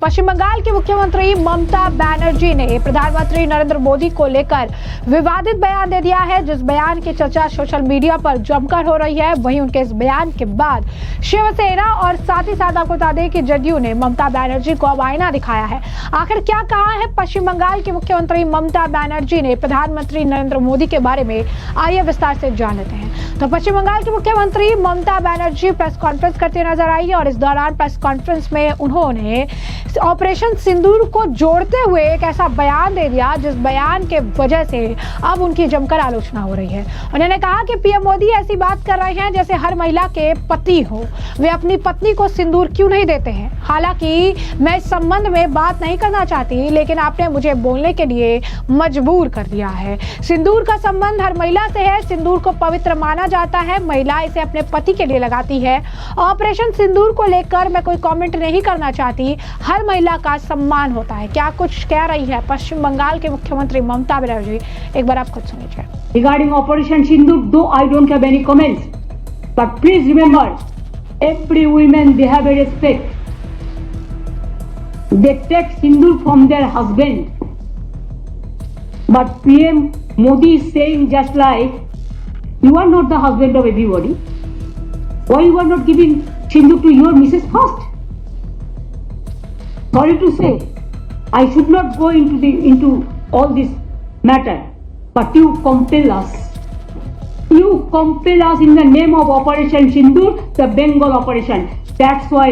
पश्चिम बंगाल की मुख्यमंत्री ममता बनर्जी ने प्रधानमंत्री नरेंद्र मोदी को लेकर विवादित बयान दे दिया है। जिस बयान की चर्चा सोशल मीडिया पर जमकर हो रही है, वहीं उनके इस बयान के बाद शिवसेना और साथ ही साथ आपको बता दें कि जदयू ने ममता बनर्जी को अब आईना दिखाया है। आखिर क्या कहा है पश्चिम बंगाल की मुख्यमंत्री ममता बनर्जी ने प्रधानमंत्री नरेंद्र मोदी के बारे में, आइए विस्तार से जान लेते हैं। तो पश्चिम बंगाल की मुख्यमंत्री ममता बनर्जी प्रेस कॉन्फ्रेंस करते नजर आई और इस दौरान प्रेस कॉन्फ्रेंस में उन्होंने ऑपरेशन सिंदूर को जोड़ते हुए एक ऐसा बयान दे दिया जिस बयान के वजह से अब उनकी जमकर आलोचना हो रही है। उन्होंने कहा कि पीएम मोदी ऐसी बात कर रहे हैं जैसे हर महिला के पति हो, वे अपनी पत्नी को सिंदूर क्यों नहीं देते हैं। हालांकि मैं इस संबंध में बात नहीं करना चाहती, लेकिन आपने मुझे बोलने के लिए मजबूर कर दिया है। सिंदूर का संबंध हर महिला से है। सिंदूर को पवित्र माना जाता है। महिला इसे अपने पति के लिए लगाती है। ऑपरेशन सिंदूर को लेकर मैं कोई कमेंट नहीं करना चाहती। हर महिला का सम्मान होता है। क्या कुछ कह रही है पश्चिम बंगाल के मुख्यमंत्री ममता बनर्जी, एक बार आप खुद सुनिए। Regarding Operation Sindoor, though I don't have any comments, but please remember, every woman they have a respect. They take Sindoor from their husband, but PM Modi is saying just like you are not the husband of everybody. Why you are not giving Sindoor to your Mrs. first? Sorry to say, I should not go into all this matter, but you compel us. You compel us in the name of Operation Sindoor, the Bengal operation. That's why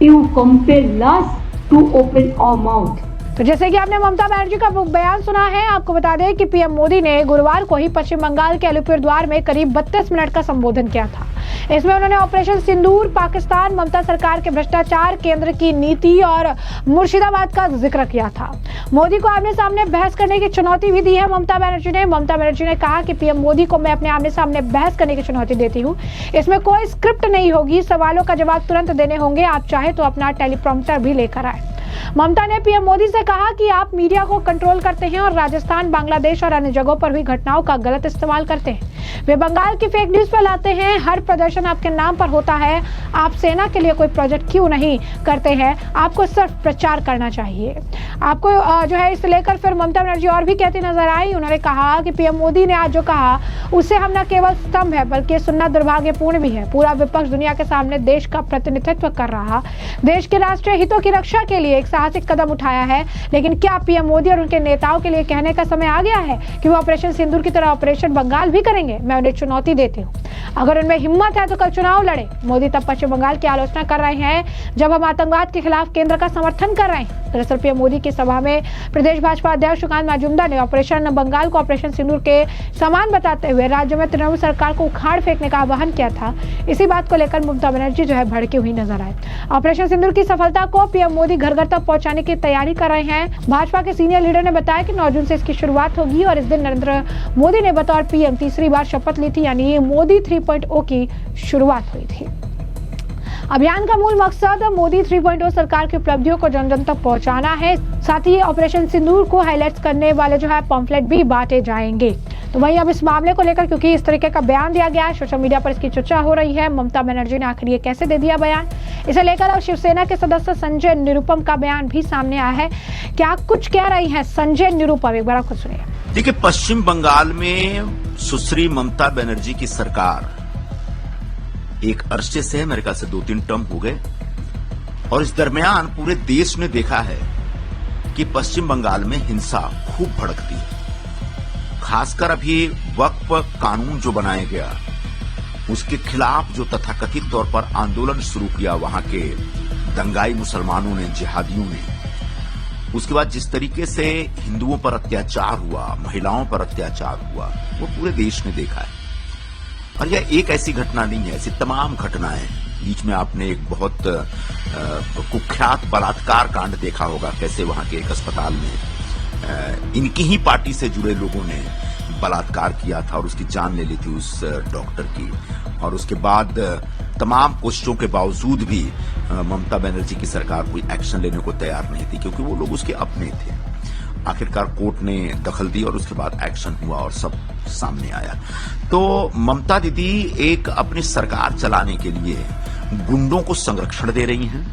you compel us to open our mouth. तो जैसे कि आपने ममता बनर्जी का बयान सुना है, आपको बता दें कि पीएम मोदी ने गुरुवार को ही पश्चिम बंगाल के अलीपुरद्वार में करीब 32 मिनट का संबोधन किया था। इसमें उन्होंने ऑपरेशन सिंदूर, पाकिस्तान, ममता सरकार के भ्रष्टाचार, केंद्र की नीति और मुर्शिदाबाद का जिक्र किया था। मोदी को आमने सामने बहस करने की चुनौती भी दी है ममता बनर्जी ने। ममता बनर्जी ने कहा कि पीएम मोदी को मैं अपने आमने सामने बहस करने की चुनौती देती हूँ। इसमें कोई स्क्रिप्ट नहीं होगी, सवालों का जवाब तुरंत देने होंगे। आप चाहे तो अपना टेलीप्रॉम्प्टर भी लेकर आए। ममता ने पीएम मोदी से कहा कि आप मीडिया को कंट्रोल करते हैं और राजस्थान, बांग्लादेश और अन्य जगहों पर हुई घटनाओं का गलत इस्तेमाल करते हैं। वे बंगाल की फेक न्यूज फैलाते हैं। हर प्रदर्शन आपके नाम पर होता है। आप सेना के लिए कोई प्रोजेक्ट क्यों नहीं करते हैं? आपको सिर्फ प्रचार करना चाहिए। आपको जो है इसे लेकर फिर ममता बनर्जी और भी कहती नजर आई। उन्होंने कहा कि पीएम मोदी ने आज जो कहा उससे हम न केवल स्तंभ है बल्कि सुनना दुर्भाग्यपूर्ण भी है। पूरा विपक्ष दुनिया के सामने देश का प्रतिनिधित्व कर रहा, देश के राष्ट्रीय हितों की रक्षा के लिए एक साहसिक कदम उठाया है। लेकिन क्या पीएम मोदी और उनके नेताओं के लिए कहने का समय आ गया है कि वो ऑपरेशन सिंदूर की तरह ऑपरेशन बंगाल भी करेंगे? मैं उन्हें चुनौती देती हूँ, अगर उनमें हिम्मत है तो कल चुनाव लड़े। मोदी तब पश्चिम बंगाल की आलोचना कर रहे हैं जब हम आतंकवाद के खिलाफ केंद्र का समर्थन कर रहे हैं। दरअसल पीएम मोदी की सभा में प्रदेश भाजपा अध्यक्ष सुकांत मजूमदार ने ऑपरेशन बंगाल को ऑपरेशन सिंदूर के समान बताते हुए राज्य में तृणमूल सरकार को उखाड़ फेंकने का आह्वान किया था। इसी बात को लेकर ममता बनर्जी जो है भड़की हुई नजर आए। ऑपरेशन सिंदूर की सफलता को पीएम मोदी घर घर तक पहुंचाने की तैयारी कर रहे हैं। भाजपा के सीनियर लीडर ने बताया कि 9 जून से इसकी शुरुआत होगी और इस दिन नरेंद्र मोदी ने बतौर पीएम तीसरी बार शपथ ली थी, यानी मोदी 3.0 की शुरुआत हुई थी। अभियान का मूल मकसद मोदी 3.0 सरकार की उपलब्धियों को जन जन तक पहुंचाना है। साथ ही ऑपरेशन सिंदूर को हाईलाइट करने वाले जो है पम्फलेट भी बांटे जाएंगे। तो वहीं अब इस मामले को लेकर क्योंकि इस तरीके का बयान दिया गया है, सोशल मीडिया पर इसकी चर्चा हो रही है। ममता बनर्जी ने आखिर ये कैसे दे दिया बयान, इसे लेकर अब शिवसेना के सदस्य संजय निरुपम का बयान भी सामने आया है। क्या कुछ कह रही है संजय निरुपम, एक बार खुद सुनिए। देखिए, पश्चिम बंगाल में सुश्री ममता बनर्जी की सरकार एक अरसे से, मेरे ख्याल से 2-3 टर्म हो गए, और इस दरमियान पूरे देश ने देखा है कि पश्चिम बंगाल में हिंसा खूब भड़कती है। खासकर अभी वक्फ कानून जो बनाया गया उसके खिलाफ जो तथाकथित तौर पर आंदोलन शुरू किया वहां के दंगाई मुसलमानों ने, जिहादियों ने, उसके बाद जिस तरीके से हिंदुओं पर अत्याचार हुआ, महिलाओं पर अत्याचार हुआ, वो पूरे देश ने देखा है। और यह एक ऐसी घटना नहीं है, ऐसी तमाम घटनाएं। बीच में आपने एक बहुत कुख्यात बलात्कार कांड देखा होगा, कैसे वहां के एक अस्पताल में इनकी ही पार्टी से जुड़े लोगों ने बलात्कार किया था और उसकी जान ले ली थी उस डॉक्टर की। और उसके बाद तमाम कोशिशों के बावजूद भी ममता बनर्जी की सरकार कोई एक्शन लेने को तैयार नहीं थी, क्योंकि वो लोग उसके अपने थे। आखिरकार कोर्ट ने दखल दी और उसके बाद एक्शन हुआ और सब सामने आया। तो ममता दीदी एक अपनी सरकार चलाने के लिए गुंडों को संरक्षण दे रही हैं,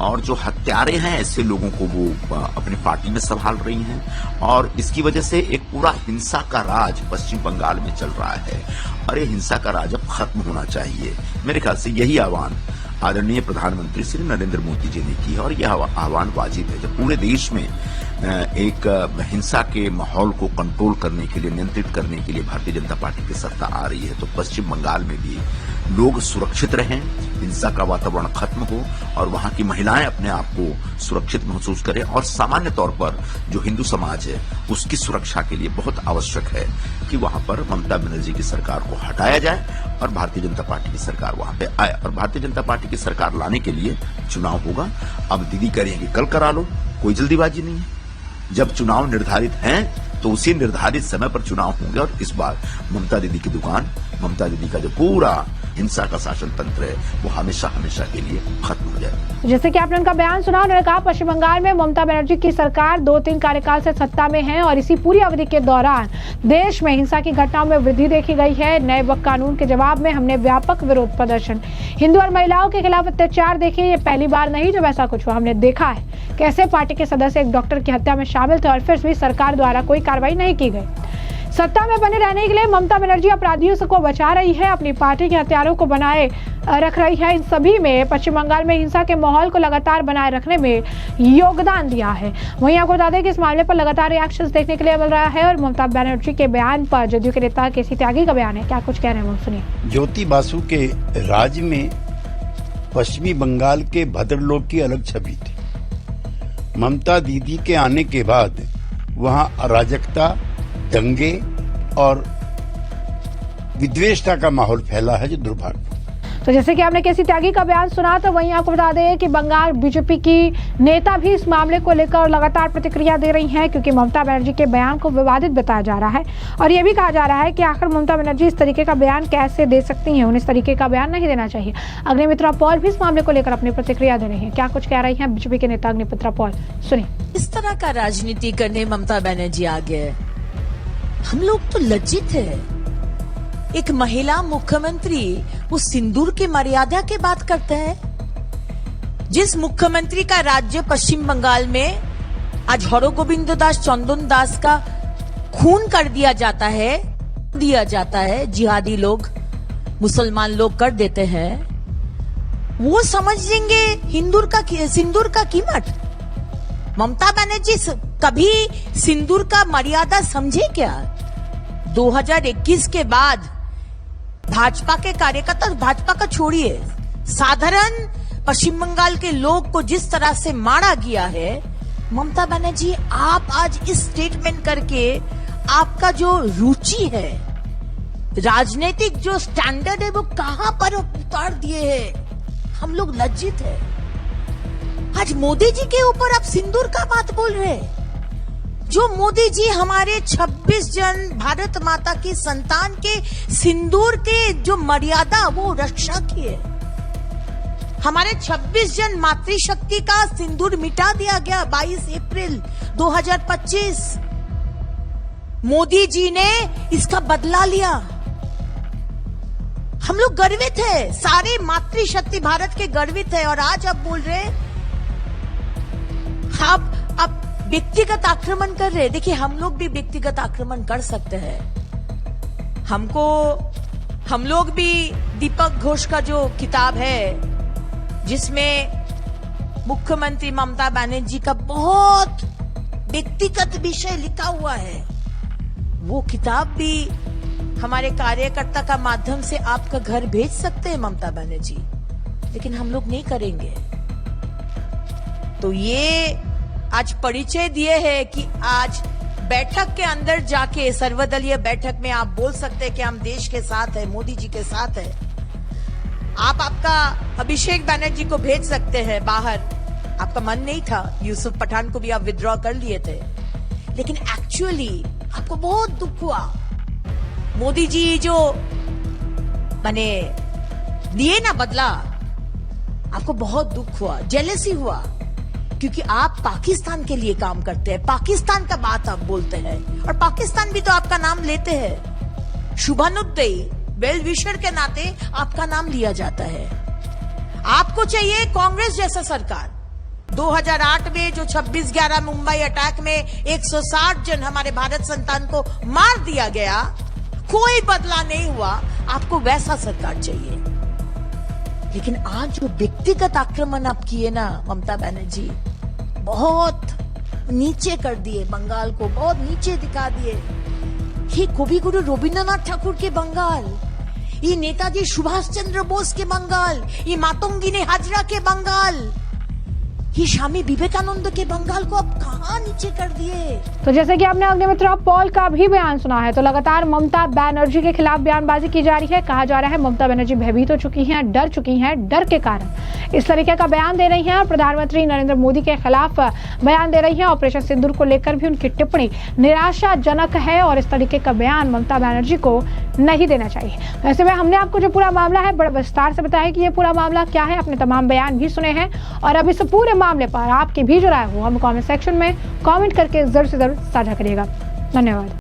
और जो हत्यारे हैं ऐसे लोगों को वो अपनी पार्टी में संभाल रही हैं और इसकी वजह से एक पूरा हिंसा का राज पश्चिम बंगाल में चल रहा है और ये हिंसा का राज अब खत्म होना चाहिए। मेरे ख्याल से यही आह्वान आदरणीय प्रधानमंत्री श्री नरेंद्र मोदी जी ने की और यह आह्वान वाजिब है। जब पूरे देश में एक हिंसा के माहौल को कंट्रोल करने के लिए, नियंत्रित करने के लिए भारतीय जनता पार्टी की सत्ता आ रही है तो पश्चिम बंगाल में भी लोग सुरक्षित रहें, हिंसा का वातावरण खत्म हो और वहां की महिलाएं अपने आप को सुरक्षित महसूस करें और सामान्य तौर पर जो हिंदू समाज है उसकी सुरक्षा के लिए बहुत आवश्यक है कि वहां पर ममता बनर्जी की सरकार को हटाया जाए और भारतीय जनता पार्टी की सरकार वहां पे आए। और भारतीय जनता पार्टी की सरकार लाने के लिए चुनाव होगा। अब दीदी करेंगे कल करा लो, कोई जल्दीबाजी नहीं है। जब चुनाव निर्धारित हैं तो उसी निर्धारित समय पर चुनाव होंगे और इस बार ममता दीदी की दुकान, ममता दीदी का जो पूरा हिंसा का शासन तंत्र है वो हमेशा हमेशा के लिए खत्म हो जाए। जैसे कि आपने उनका बयान सुना, उन्होंने कहा पश्चिम बंगाल में ममता बनर्जी की सरकार 2-3 कार्यकाल से सत्ता में है और इसी पूरी अवधि के दौरान देश में हिंसा की घटनाओं में वृद्धि देखी गई है। नए वक्फ कानून के जवाब में हमने व्यापक विरोध प्रदर्शन, हिंदू और महिलाओं के खिलाफ अत्याचार देखे। ये पहली बार नहीं जब ऐसा कुछ हुआ। हमने देखा है कैसे पार्टी के सदस्य एक डॉक्टर की हत्या में शामिल थे और फिर भी सरकार द्वारा कोई कार्रवाई नहीं की गई। सत्ता में बने रहने के लिए ममता बनर्जी अपराधियों से को बचा रही है, अपनी पार्टी के हथियारों को बनाए रख रही है। इन सभी में पश्चिम बंगाल में हिंसा के माहौल को लगातार बनाए रखने में योगदान दिया है। वहीं आपको बता दें कि इस मामले पर लगातार रिएक्शंस देखने के लिए मिल रहा है और ममता बनर्जी के बयान पर जदयू के नेता केसी त्यागी का बयान है, क्या कुछ कह रहे हैं वो सुनिए। ज्योति बासु के राज में पश्चिमी बंगाल के भद्रलोक की अलग छवि थी। ममता दीदी के आने के बाद वहां अराजकता, दंगे और विद्वेषता का माहौल फैला है जो दुर्भाग्य। तो जैसे कि आपने केसी त्यागी का बयान सुना तो वहीं आपको बता दें कि बंगाल बीजेपी की नेता भी इस मामले को लेकर लगातार प्रतिक्रिया दे रही हैं क्योंकि ममता बनर्जी के बयान को विवादित बताया जा रहा है और यह भी कहा जा रहा है कि आखिर ममता बनर्जी इस तरीके का बयान कैसे दे सकती हैं, उन्हें इस तरीके का बयान नहीं देना चाहिए। अग्निमित्रा पॉल भी इस मामले को लेकर अपनी प्रतिक्रिया दे रही है, क्या कुछ कह रही है बीजेपी के नेता अग्निमित्रा पॉल, सुनिए। इस तरह का राजनीति करने ममता बनर्जी आगे, हम लोग तो लज्जित है। एक महिला मुख्यमंत्री उस सिंदूर की मर्यादा की बात करते हैं। जिस मुख्यमंत्री का राज्य पश्चिम बंगाल में आज हरगोविंद दास, चंदन दास का खून कर दिया जाता है, जिहादी लोग, मुसलमान लोग कर देते हैं, वो समझेंगे सिंदूर का कीमत। ममता बनर्जी कभी सिंदूर का मर्यादा समझे क्या? 2021 के बाद भाजपा के कार्यकर्ता, भाजपा का छोड़िए, साधारण पश्चिम बंगाल के लोग को जिस तरह से मारा गया है, ममता बनर्जी आप आज इस स्टेटमेंट करके आपका जो रुचि है, राजनीतिक जो स्टैंडर्ड है वो कहां पर उतार दिए हैं। हम लोग लज्जित है। आज मोदी जी के ऊपर आप सिंदूर का बात बोल रहे हैं। जो मोदी जी हमारे 26 जन भारत माता की संतान के सिंदूर के जो मर्यादा वो रक्षा किए। हमारे 26 जन मातृशक्ति का सिंदूर मिटा दिया गया 22 अप्रैल 2025। मोदी जी ने इसका बदला लिया। हम लोग गर्वित है, सारे मातृशक्ति भारत के गर्वित है और आज आप बोल रहे आप व्यक्तिगत आक्रमण कर रहे। देखिए, हम लोग भी व्यक्तिगत आक्रमण कर सकते हैं। हम लोग भी दीपक घोष का जो किताब है जिसमें मुख्यमंत्री ममता बनर्जी का बहुत व्यक्तिगत विषय लिखा हुआ है, वो किताब भी हमारे कार्यकर्ता का माध्यम से आपका घर भेज सकते हैं ममता बनर्जी, लेकिन हम लोग नहीं करेंगे। तो ये आज परिचय दिए है कि आज बैठक के अंदर जाके, सर्वदलीय बैठक में आप बोल सकते हैं कि हम देश के साथ है, मोदी जी के साथ है। आप आपका अभिषेक बनर्जी को भेज सकते हैं बाहर, आपका मन नहीं था, यूसुफ पठान को भी आप विड्रॉ कर लिए थे, लेकिन एक्चुअली आपको बहुत दुख हुआ। मोदी जी जो माने दिए ना बदला, आपको बहुत दुख हुआ, जेलसी हुआ, क्योंकि आप पाकिस्तान के लिए काम करते हैं, पाकिस्तान का बात आप बोलते हैं और पाकिस्तान भी तो आपका नाम लेते हैं। शुभानुद्दई, वेल विशर के नाते आपका नाम लिया जाता है। आपको चाहिए कांग्रेस जैसा सरकार, 2008 में जो 26/11 मुंबई अटैक में 160 जन हमारे भारत संतान को मार दिया गया, कोई बदला नहीं हुआ। आपको वैसा सरकार चाहिए। लेकिन आज जो व्यक्तिगत आक्रमण आप किए ना ममता बनर्जी, बहुत नीचे कर दिए बंगाल को, बहुत नीचे दिखा दिए। ये कविगुरु रविंद्रनाथ ठाकुर के बंगाल, ये नेताजी सुभाष चंद्र बोस के बंगाल, ये मातंगिनी हाजरा के बंगाल, ये स्वामी विवेकानंद के बंगाल को अब कहां नीचे कर दिए। तो जैसे कि आपने अग्निमित्रा पॉल का भी बयान सुना है, तो लगातार ममता बनर्जी के खिलाफ बयानबाजी की जा रही है। कहा जा रहा है ममता बनर्जी भयभीत हो चुकी हैं, डर चुकी हैं, डर के कारण इस तरीके का बयान दे रही हैं और प्रधानमंत्री नरेंद्र मोदी के खिलाफ बयान दे रही हैं। ऑपरेशन सिंदूर को लेकर भी उनकी टिप्पणी निराशाजनक है और इस तरीके का बयान ममता बनर्जी को नहीं देना चाहिए। वैसे में हमने आपको जो पूरा मामला है बड़े विस्तार से बताया कि ये पूरा मामला क्या है, अपने तमाम बयान भी सुने हैं और अब इस पूरे मामले पर आपकी भी जो राय हो हम कमेंट सेक्शन में कमेंट करके जरूर से जरूर साझा करिएगा। धन्यवाद।